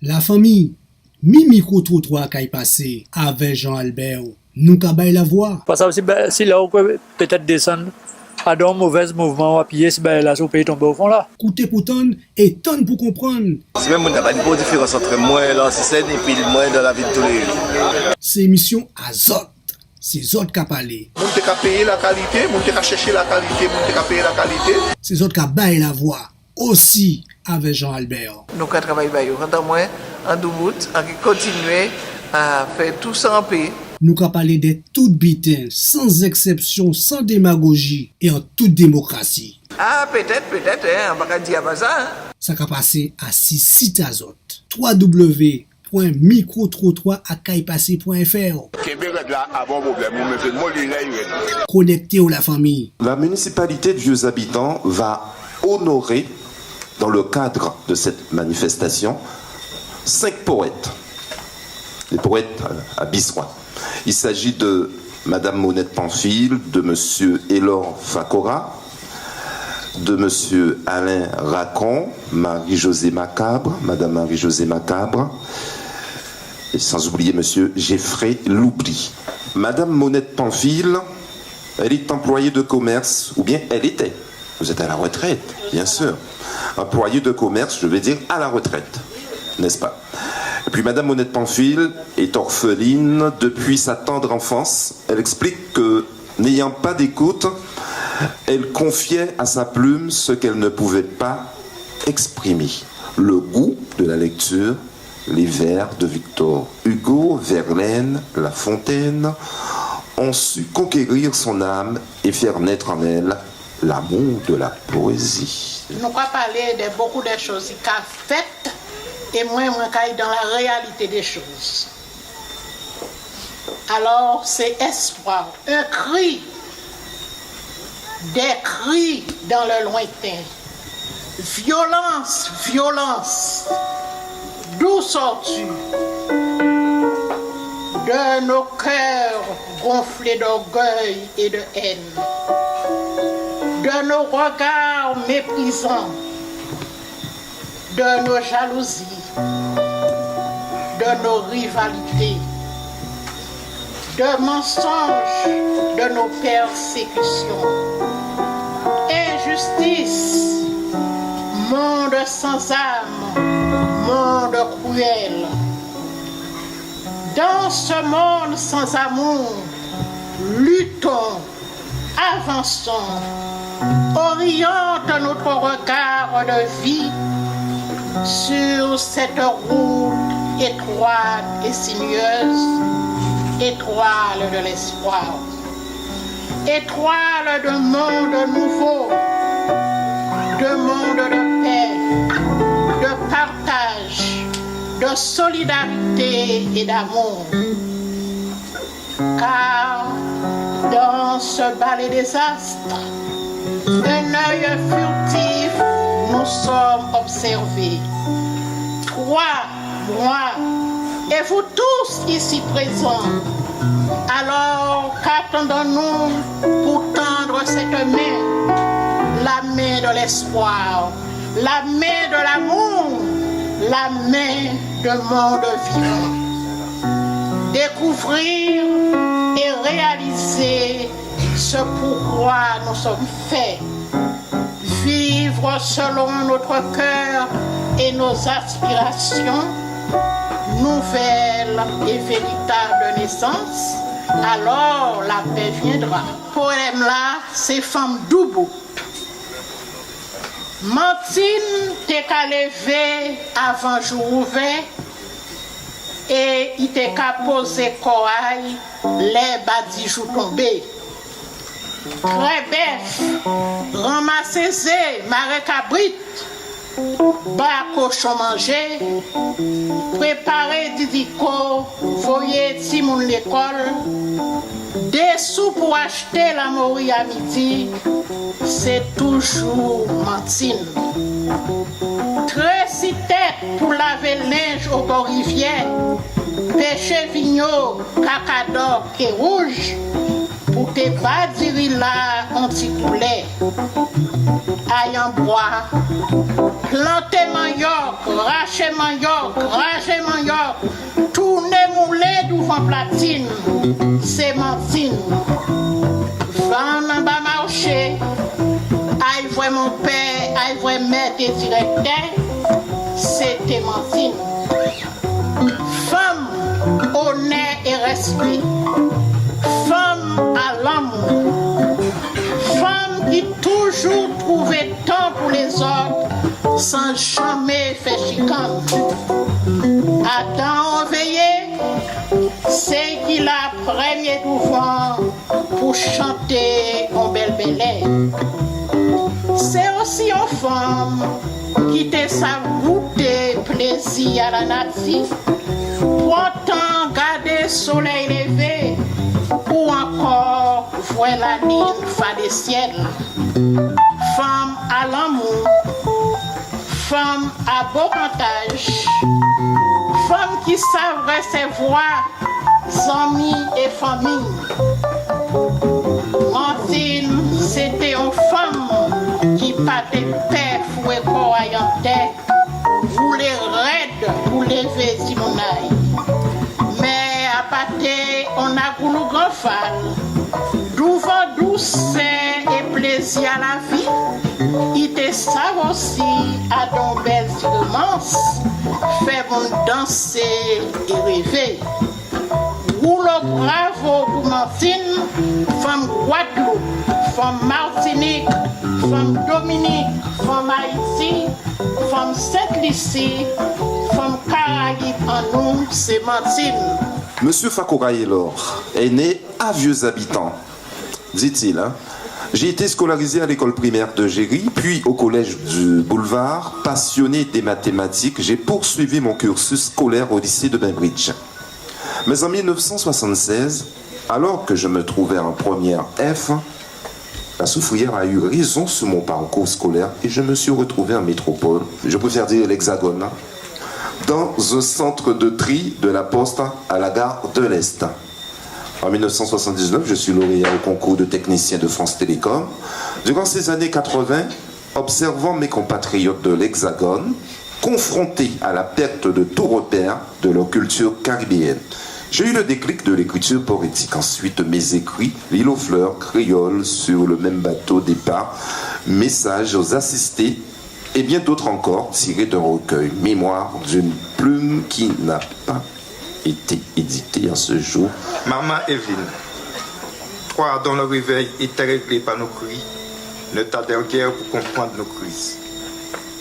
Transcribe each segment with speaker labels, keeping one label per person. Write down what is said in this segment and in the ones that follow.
Speaker 1: La famille, mi micro trottoir qui passé avec Jean-Albert, nous cabay la voix.
Speaker 2: Parce que si là, on peut peut-être descendre à un mauvais mouvement, appuyer, si là, on peut tomber au fond là.
Speaker 1: Coûter pour tonne et tonne pour comprendre.
Speaker 3: Si même on n'a pas une bonne différence entre moi et l'ancien et puis moi dans la vie de tous les jours.
Speaker 1: C'est émission Azote. C'est autres qui a parlé.
Speaker 3: Moun te ka payer la qualité, moun te ka chercher la qualité, moun te ka payer la qualité.
Speaker 1: C'est autres qui a baillé la voix. Aussi avec Jean-Albert.
Speaker 4: Nous avons travaillé pendant moi en doubout, en continuer à faire tout ça en paix.
Speaker 1: Nous avons parlé de tout bitin, sans exception, sans démagogie et en toute démocratie.
Speaker 4: Ah, peut-être, on va pas dire pas ça. Hein?
Speaker 1: Ça a passé à 6 sites Azote. www.micro-trottoir-à-caille-passé.fr. Connecté à la famille.
Speaker 5: La municipalité de Vieux Habitants va honorer, dans le cadre de cette manifestation, 5 poètes. Les poètes à Bissois. Il s'agit de Madame Monette Pamphile, de Monsieur Elor Fakora, de Monsieur Alain Racon, Marie-Josée Macabre, Madame Marie-Josée Macabre, et sans oublier Monsieur Geoffrey Loupli. Madame Monette Pamphile, elle est employée de commerce, ou bien elle était. Vous êtes à la retraite, bien sûr. Employée de commerce, je vais dire à la retraite, n'est-ce pas? Et puis Madame Monette Pamphile est orpheline depuis sa tendre enfance. Elle explique que, n'ayant pas d'écoute, elle confiait à sa plume ce qu'elle ne pouvait pas exprimer. Le goût de la lecture, les vers de Victor Hugo, Verlaine, La Fontaine ont su conquérir son âme et faire naître en elle l'amour de la poésie.
Speaker 6: Nous avons parlé de beaucoup de choses qui ont fait et moi, dans la réalité des choses. Alors, c'est espoir, un cri, des cris dans le lointain. Violence, violence. D'où sors-tu? De nos cœurs gonflés d'orgueil et de haine. De nos regards méprisants. De nos jalousies. De nos rivalités. De mensonges, de nos persécutions. Injustice, monde sans âme, monde cruel. Dans ce monde sans amour, luttons, avançons, orientons notre regard de vie sur cette route étroite et sinueuse, étoile de l'espoir, étoile d'un monde nouveau, de monde de paix, de partage, de solidarité et d'amour. Car dans ce balai des astres, un œil furtif nous sommes observés. Toi, moi, et vous tous ici présents, alors qu'attendons-nous pour tendre cette main, la main de l'espoir, la main de l'amour, la main de monde vivant. Découvrir et réaliser ce pourquoi nous sommes faits. Vivre selon notre cœur et nos aspirations, nouvelle et véritable naissance, alors la paix viendra. Poème là, c'est femme doubout. Mantine t'es qu'à lever avant jour ouvert et il t'est qu'à poser corail les badis jouent tombés. Crébef, ramassez maré cabrit, bas cochon manger, préparez didico, voyez Timon l'école, des sous pour acheter la morue à midi, c'est toujours Mantine. Très tête pour laver linge au bord rivière, pêcher vigneau, cacador et rouge, pour te pas dire là anti-poulet. Aïe en bois, planter manioc, racher prend platine, c'est Martine. Van en bas marché, aïe voit mon père, aïe voit maître et directeur, c'était Martine. Femme, honneur et respect. Femme à l'amour. Femme qui toujours trouvait temps pour les autres sans jamais faire chicane. Adam veillé, c'est qu'il a premier devoir pour chanter en belle belle. C'est aussi une femme qui te savent goûter plaisir à la nature, pourtant garder soleil levé ou encore voir la ligne fa des ciels. Femme à l'amour, femme à beau cantage, femme qui savent recevoir amis et famille. Martine, c'était une femme qui partait père fouet croyante, voulait raide pour lever Simonaï. Mais à partir, on a pour nous grand fan, d'ouvre douce et plaisir à la vie. Il te savent aussi à ton belle romance, fait bon danser et rêver. Rouleau bravo pour Martine, femme Guadeloupe, femme Martinique, femme Dominique, femme Haïti, femme Sainte-Lucie, femme Caraïbe en nous, c'est Martine.
Speaker 5: Monsieur Fakouraye-Lor est né à Vieux-Habitants, dit-il. J'ai été scolarisé à l'école primaire de Géry, puis au collège du Boulevard. Passionné des mathématiques, j'ai poursuivi mon cursus scolaire au lycée de Bainbridge. Mais en 1976, alors que je me trouvais en première F, la soufrière a eu raison sur mon parcours scolaire et je me suis retrouvé en métropole, je préfère dire l'Hexagone, dans un centre de tri de la Poste à la gare de l'Est. En 1979, je suis lauréat au concours de technicien de France Télécom. Durant ces années 80, observant mes compatriotes de l'Hexagone, confrontés à la perte de tout repère de leur culture caribéenne, j'ai eu le déclic de l'écriture poétique. Ensuite, mes écrits, L'île aux fleurs, Créole, Sur le même bateau départ, Messages aux assistés, et bien d'autres encore, tirés d'un recueil, Mémoire d'une plume qui n'a pas été édité à ce jour.
Speaker 7: Maman Evelyne, toi dont le réveil était réglé par nos cris, ne t'adhère guère pour comprendre nos crises.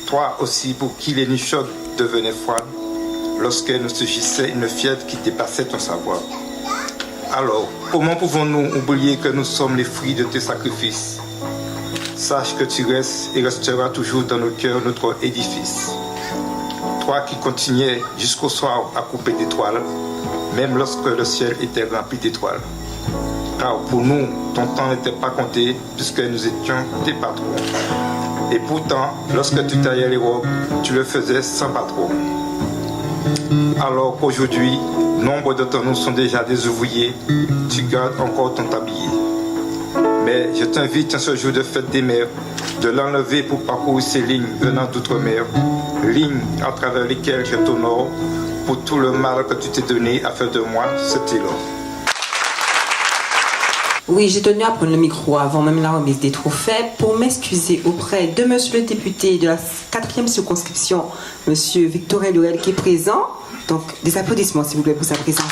Speaker 7: Toi aussi pour qui les nuits chaudes devenaient froides, lorsqu'elle nous surgissait une fièvre qui dépassait ton savoir. Alors, comment pouvons-nous oublier que nous sommes les fruits de tes sacrifices? Sache que tu restes et resteras toujours dans nos cœurs notre édifice. Toi qui continuais jusqu'au soir à couper d'étoiles, même lorsque le ciel était rempli d'étoiles. Car pour nous, ton temps n'était pas compté, puisque nous étions tes patrons. Et pourtant, lorsque tu taillais les robes, tu le faisais sans patron. Alors qu'aujourd'hui, nombre d'entre nous sont déjà des ouvriers, tu gardes encore ton tablier. Mais je t'invite en ce jour de fête des mères, de l'enlever pour parcourir ces lignes venant d'outre-mer, lignes à travers lesquelles je t'honore pour tout le mal que tu t'es donné à faire de moi cet élan.
Speaker 8: Oui, j'ai tenu à prendre le micro avant même la remise des trophées pour m'excuser auprès de monsieur le député de la 4e circonscription, monsieur Victorin Lorel, qui est présent. Donc, des applaudissements, s'il vous plaît, pour sa présence.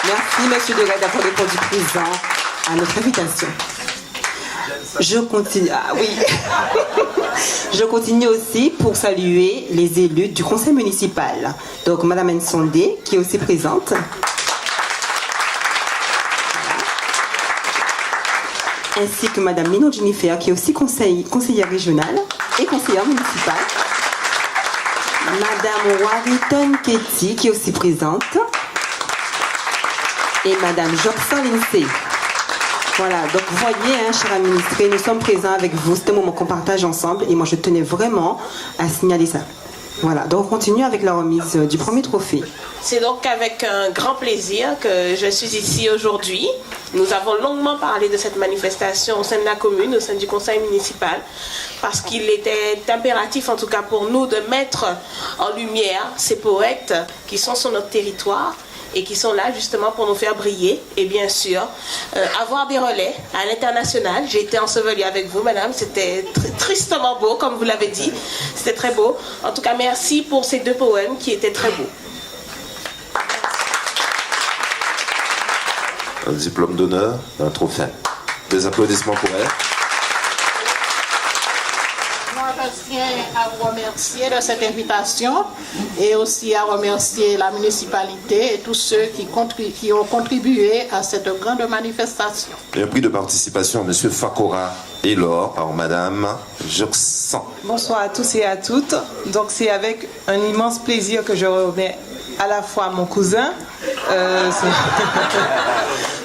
Speaker 8: Merci, monsieur Lorel, d'avoir répondu présent à notre invitation. Je continue. Ah oui. Je continue aussi pour saluer les élus du conseil municipal. Donc, madame Nsondé, qui est aussi présente. Ainsi que madame Lino Jennifer, qui est aussi conseillère régionale et conseillère municipale. Madame Warrington Ketty, qui est aussi présente. Et madame Jobson Lindsay. Voilà, donc vous voyez, hein, chers administrés, nous sommes présents avec vous. C'est un moment qu'on partage ensemble et moi je tenais vraiment à signaler ça. Voilà, donc on continue avec la remise du premier trophée.
Speaker 9: C'est donc avec un grand plaisir que je suis ici aujourd'hui. Nous avons longuement parlé de cette manifestation au sein de la commune, au sein du conseil municipal, parce qu'il était impératif, en tout cas pour nous, de mettre en lumière ces poètes qui sont sur notre territoire et qui sont là justement pour nous faire briller et bien sûr avoir des relais à l'international. J'ai été ensevelie avec vous, madame, c'était tristement beau, comme vous l'avez dit, c'était très beau. En tout cas, merci pour ces 2 poèmes qui étaient très beaux.
Speaker 5: Un diplôme d'honneur, un trophée. Des applaudissements pour elle.
Speaker 6: Moi, je tiens à vous remercier de cette invitation et aussi à remercier la municipalité et tous ceux qui ont contribué à cette grande manifestation.
Speaker 5: Et un prix de participation à M. Fakora et Laure par Mme Joxan.
Speaker 10: Bonsoir à tous et à toutes. Donc c'est avec un immense plaisir que je remets à la fois à mon cousin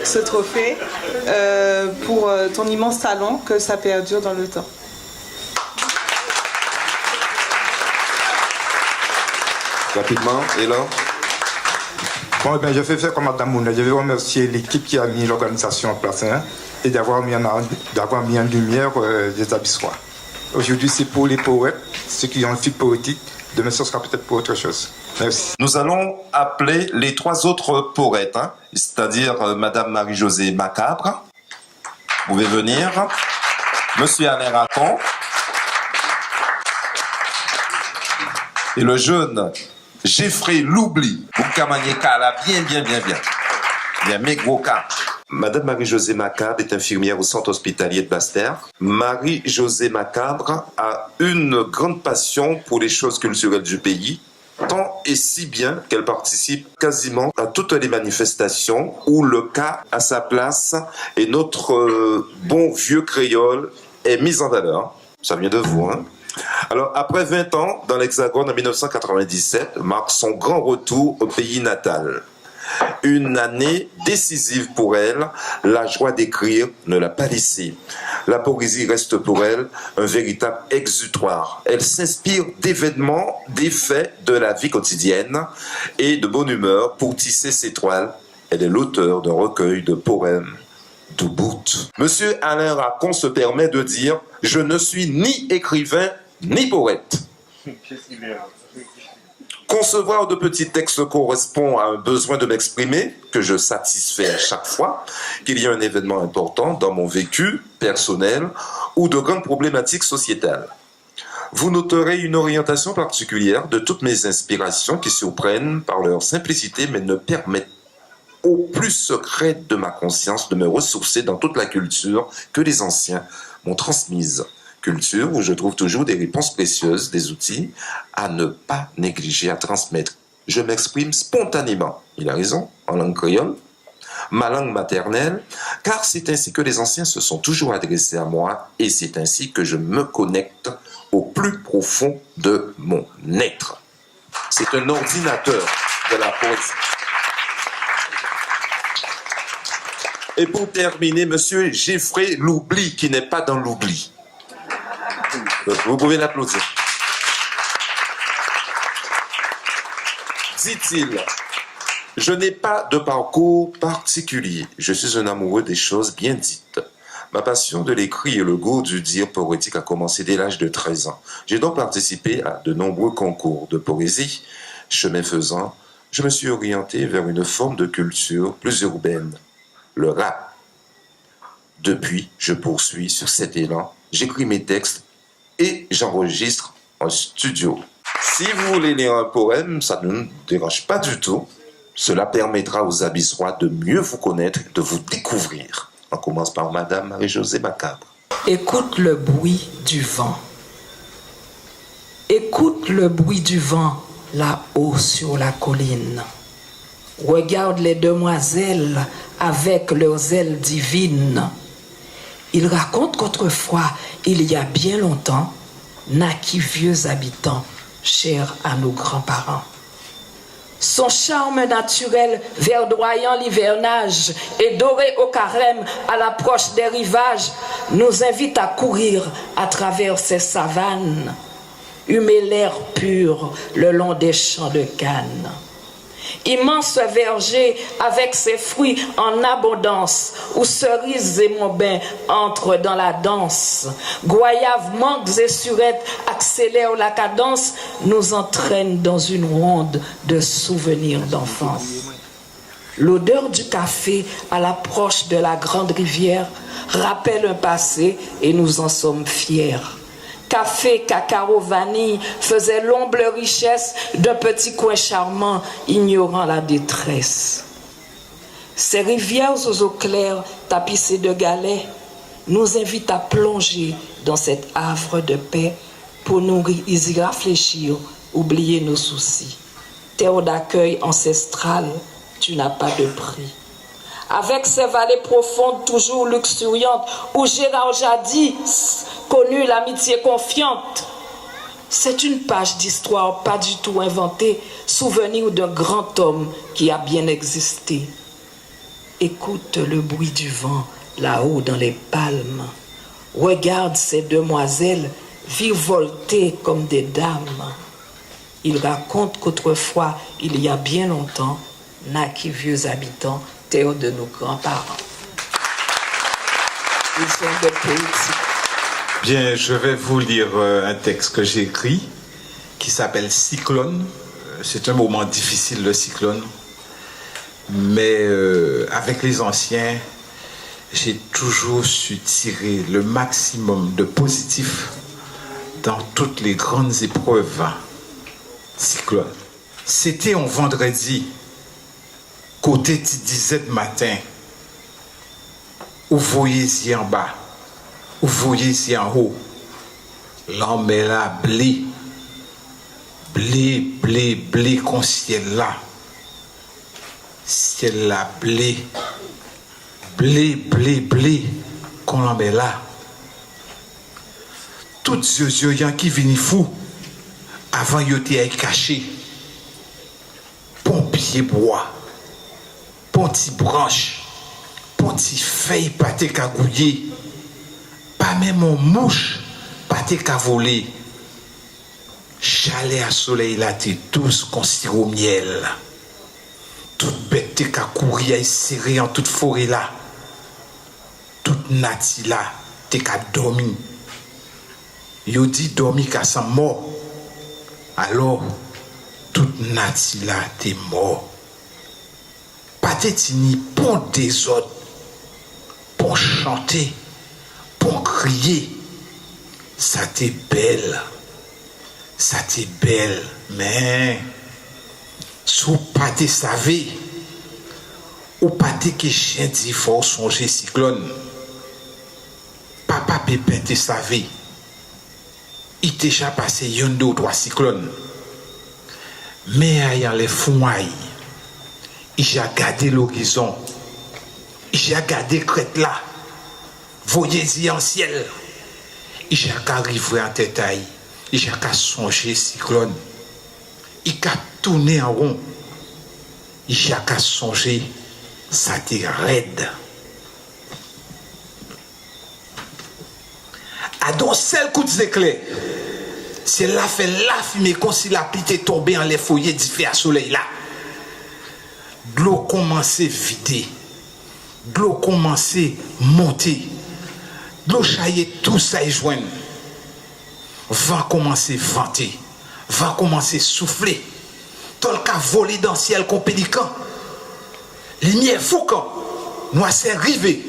Speaker 10: ce trophée pour ton immense talent, que ça perdure dans le temps.
Speaker 5: Rapidement, et là
Speaker 7: Bon, je vais faire comme Mme Mouna. Je vais remercier l'équipe qui a mis l'organisation en place et d'avoir mis en lumière les Abyssois. Aujourd'hui, c'est pour les poètes, ceux qui ont un fil poétique. Demain, ce sera peut-être pour autre chose. Merci.
Speaker 5: Nous allons appeler les 3 autres poètes, c'est-à-dire Madame Marie-Josée Macabre. Vous pouvez venir. Monsieur Alain Racon. Et le jeune Jeffrey Loubli. Bien, mes gros cas. Madame Marie-Josée Macabre est infirmière au centre hospitalier de Basse-Terre. Marie-Josée Macabre a une grande passion pour les choses culturelles du pays, tant et si bien qu'elle participe quasiment à toutes les manifestations où le cas a sa place et notre bon vieux créole est mis en valeur. Ça vient de vous, hein? Alors, après 20 ans dans l'Hexagone en 1997, marque son grand retour au pays natal. Une année décisive pour elle, la joie d'écrire ne l'a pas laissée. La poésie reste pour elle un véritable exutoire. Elle s'inspire d'événements, des faits de la vie quotidienne et de bonne humeur pour tisser ses toiles. Elle est l'auteur d'un recueil de poèmes d'Ubud. Monsieur Alain Racon se permet de dire « Je ne suis ni écrivain ni poète ». Concevoir de petits textes correspond à un besoin de m'exprimer que je satisfais à chaque fois qu'il y a un événement important dans mon vécu personnel ou de grandes problématiques sociétales. Vous noterez une orientation particulière de toutes mes inspirations qui surprennent par leur simplicité mais ne permettent au plus secret de ma conscience de me ressourcer dans toute la culture que les anciens m'ont transmise. Culture où je trouve toujours des réponses précieuses, des outils à ne pas négliger, à transmettre. Je m'exprime spontanément, il a raison, en langue créole, ma langue maternelle, car c'est ainsi que les anciens se sont toujours adressés à moi et c'est ainsi que je me connecte au plus profond de mon être. C'est un ordinateur de la poésie. Et pour terminer, monsieur Jeffrey Loubli, qui n'est pas dans l'oubli. Vous pouvez l'applaudir. Dit-il, je n'ai pas de parcours particulier. Je suis un amoureux des choses bien dites. Ma passion de l'écrit et le goût du dire poétique a commencé dès l'âge de 13 ans. J'ai donc participé à de nombreux concours de poésie. Chemin faisant, je me suis orienté vers une forme de culture plus urbaine, le rap. Depuis, je poursuis sur cet élan. J'écris mes textes et j'enregistre en studio. Si vous voulez lire un poème, ça ne nous dérange pas du tout. Cela permettra aux Abyssois de mieux vous connaître, de vous découvrir. On commence par Madame Marie-Josée Macabre.
Speaker 11: Écoute le bruit du vent. Écoute le bruit du vent là-haut sur la colline. Regarde les demoiselles avec leurs ailes divines. Il raconte qu'autrefois, il y a bien longtemps, naquit vieux habitants, chers à nos grands-parents. Son charme naturel, verdoyant l'hivernage et doré au carême à l'approche des rivages, nous invite à courir à travers ces savanes. humer l'air pur le long des champs de canne. Immense verger avec ses fruits en abondance, où cerises et monbins entrent dans la danse. Goyaves, mangues et surettes accélèrent la cadence, nous entraînent dans une ronde de souvenirs d'enfance. L'odeur du café à l'approche de la grande rivière rappelle un passé et nous en sommes fiers. Café, cacao, vanille faisaient l'ombre richesse d'un petit coin charmant, ignorant la détresse. Ces rivières aux eaux claires, tapissées de galets, nous invitent à plonger dans cet havre de paix pour nous y réfléchir, oublier nos soucis. Terre d'accueil ancestrale, tu n'as pas de prix. Avec ces vallées profondes toujours luxuriantes, où Gérard jadis connu l'amitié confiante. C'est une page d'histoire pas du tout inventée, souvenir d'un grand homme qui a bien existé. Écoute le bruit du vent là-haut dans les palmes. Regarde ces demoiselles virevolter comme des dames. Il raconte qu'autrefois, il y a bien longtemps, naquit vieux habitants, terre de nos grands-parents. Ils sont des poétiques.
Speaker 7: Bien, je vais vous lire un texte que j'ai écrit qui s'appelle Cyclone. C'est un moment difficile, le cyclone. Mais avec les anciens, j'ai toujours su tirer le maximum de positif dans toutes les grandes épreuves. Cyclone. C'était un vendredi, côté 17 matin, où vous voyez en bas. Vous voyez ici en haut, l'homme est là, blé, qu'on ciel là blé, qu'on l'homme est là. Toutes yeux qui viennent fou, avant yo t'y caché, pompier bois, ponti branche, ponti feuille pâté cagouillé. Pas même en mouche, pas t'es qu'à voler. Chalet à soleil là, t'es douce qu'on sirop au miel. Toute bête t'es qu'à courir, à serrer en toute forêt là. Toute nati là, t'es qu'à dormir. Yo dit dormir qu'à sa mort. Alors, toute nati là, t'es mort. Pas t'es tini pour des autres, pour chanter. Pour crier, ça t'est belle, mais sous pas te savez, ou pas te que chien dit faut songer cyclone. Papa Pépin te savait, il t'est déjà passé yon 2 ou 3 cyclones, mais ayant les fouailles, il a gardé l'horizon, il a gardé crête là. Voyez-y en ciel. Il n'y a qu'à arriver en détail. Il n'y a qu'à songer cyclone. Il n'y a qu'à tourner en rond. Il n'y a qu'à songer ça t'est raide. À donc seul coup d'éclair. C'est là fait la fumée comme si la pluie était tombée en les foyers du feu à soleil là. De l'eau commençait à vider. De l'eau commençait à monter. L'eau chaillait tout ça y joindre. Va commencer à vanter. Va commencer à souffler. Tant qu'à voler dans le ciel comme pélican. Lumière foucan. Nous c'est rivé.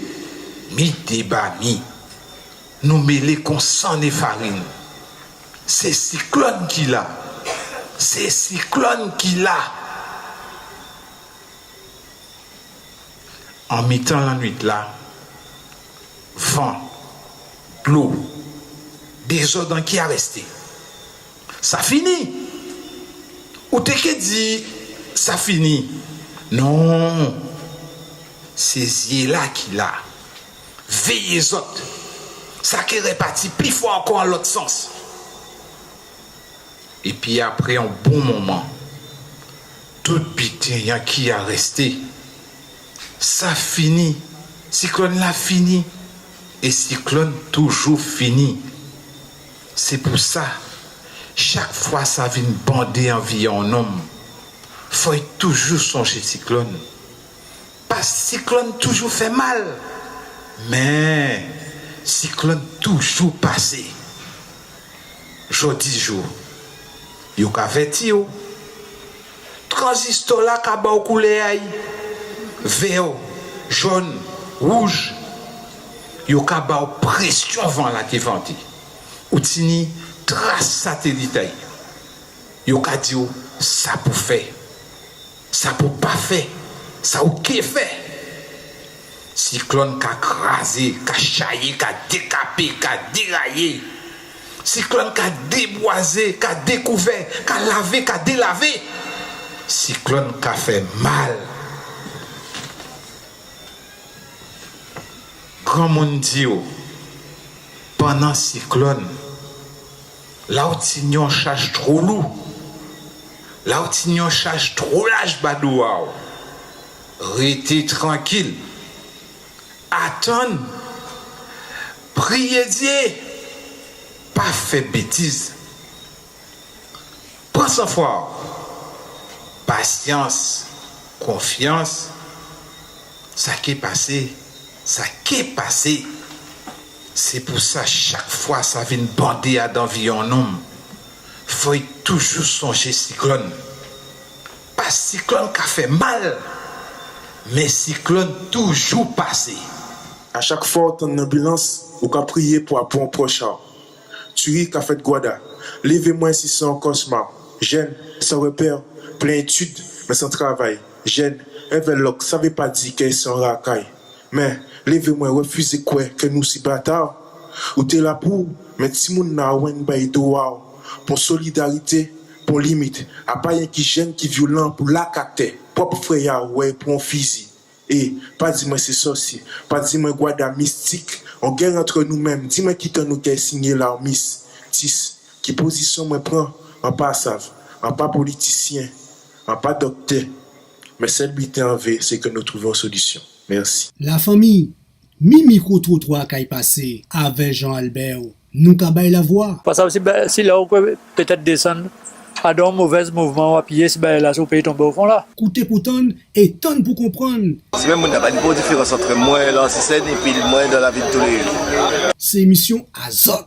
Speaker 7: Mi débat mi. Nous mêler qu'on sang et farine. C'est cyclone qui l'a. C'est cyclone qui l'a. En mettant la nuit là, vent, l'eau, des ordres qui a resté. Ça finit. Ou t'es que dit, ça finit. Non. C'est yeux là qui l'a. Veillez autres. Ça qui est réparti plus fort encore en l'autre sens. Et puis après un bon moment, tout bitin qui a resté, ça finit. Cyclone là fini. Et cyclone toujours fini. C'est pour ça, chaque fois ça vient bander environ un homme, faut toujours songer cyclone. Parce que cyclone toujours fait mal, mais cyclone toujours passé. Jodi jour, yo ka veti yo. Transistor là ka ba ou couleur ay. Vert, jaune, rouge. Yo ka ba ou pression vent là qui venti. Ou tini trace satellite ay. Yo ka di yo ça pour faire. Ça pour pas faire. Ça ou qui fait. Cyclone ka crasé, ka chaillé, ka décapé, ka déraillé. Cyclone ka déboisé, ka découvert, ka lavé, ka délavé. Cyclone ka fait mal. Grand monde dit pendant cyclone, là où t'ignon charge trop lourd, là où t'ignon charge trop large badouao, restez tranquille, attends, priez Dieu, pas fait bêtise. Prends sa foi, patience, confiance, ça qui est passé. Ça qui est passé, c'est pour ça chaque fois ça vient bander à d'environ un homme. Faut toujours songer cyclone. Pas cyclone qui a fait mal, mais cyclone toujours passé.
Speaker 12: À chaque fois on une ambulance, ou qu'à prier pour un bon prochain. Tu ris qu'a fait Guada. Levez-moi si c'est un cauchemar. Jeune, sans repère, plein études, mais sans travail. Jeune, un véloc, ça veut pas dire qu'elle est en racaille. Mais, levez-moi, refusez quoi que nous si bâtards. Ou t'es là pour, mais si moun na wen bay do wow. Pour solidarité, pour limite. A pas y'en qui gêne, qui violent pour la cacte. Propre frère, ouais, pour un physique. Et, pas dis-moi c'est sorcier. Pas dis-moi Guada mystique. On guerre entre nous-mêmes. Dis-moi qui t'en nous qu'est signé l'armistice. Qui position me prend, en pas savent, en pas politicien, en pas docteur. Mais celle qui en V, c'est que nous trouvons solution. Merci.
Speaker 1: La famille, mi micro trottoir qui passé avec Jean-Albert, nous cabay la voix.
Speaker 2: Parce que si là, on peut peut-être descendre à un mauvais mouvement à pied, si là, on peut tomber au fond là.
Speaker 1: Coûter pour tonne et tonne pour comprendre.
Speaker 3: Si même on n'a pas de différence entre moi et l'ancien et puis moi dans la vie de tous les jours.
Speaker 1: C'est émission Azot.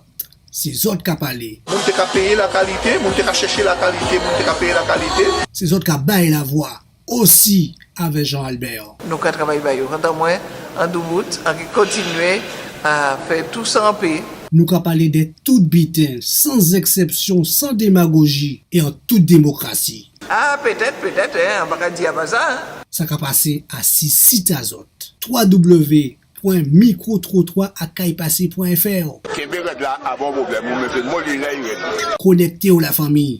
Speaker 1: C'est Zot qui a parlé.
Speaker 4: Moun te ka payer la qualité, moun te ka chercher la qualité, moun te ka payer la qualité.
Speaker 1: C'est Zot qui a baillé la voix. Aussi avec Jean-Albert.
Speaker 4: Nous avons travaillé pendant moins en Doubout, à continuer à faire tout ça en paix.
Speaker 1: Nous avons parlé de tout bitin, sans exception, sans démagogie et en toute démocratie.
Speaker 4: Ah, peut-être, on va pas dire ça.
Speaker 1: Ça a passé à 6 sites Azot. www.microtrottoir@kaipassé.fr. Connecté à la famille.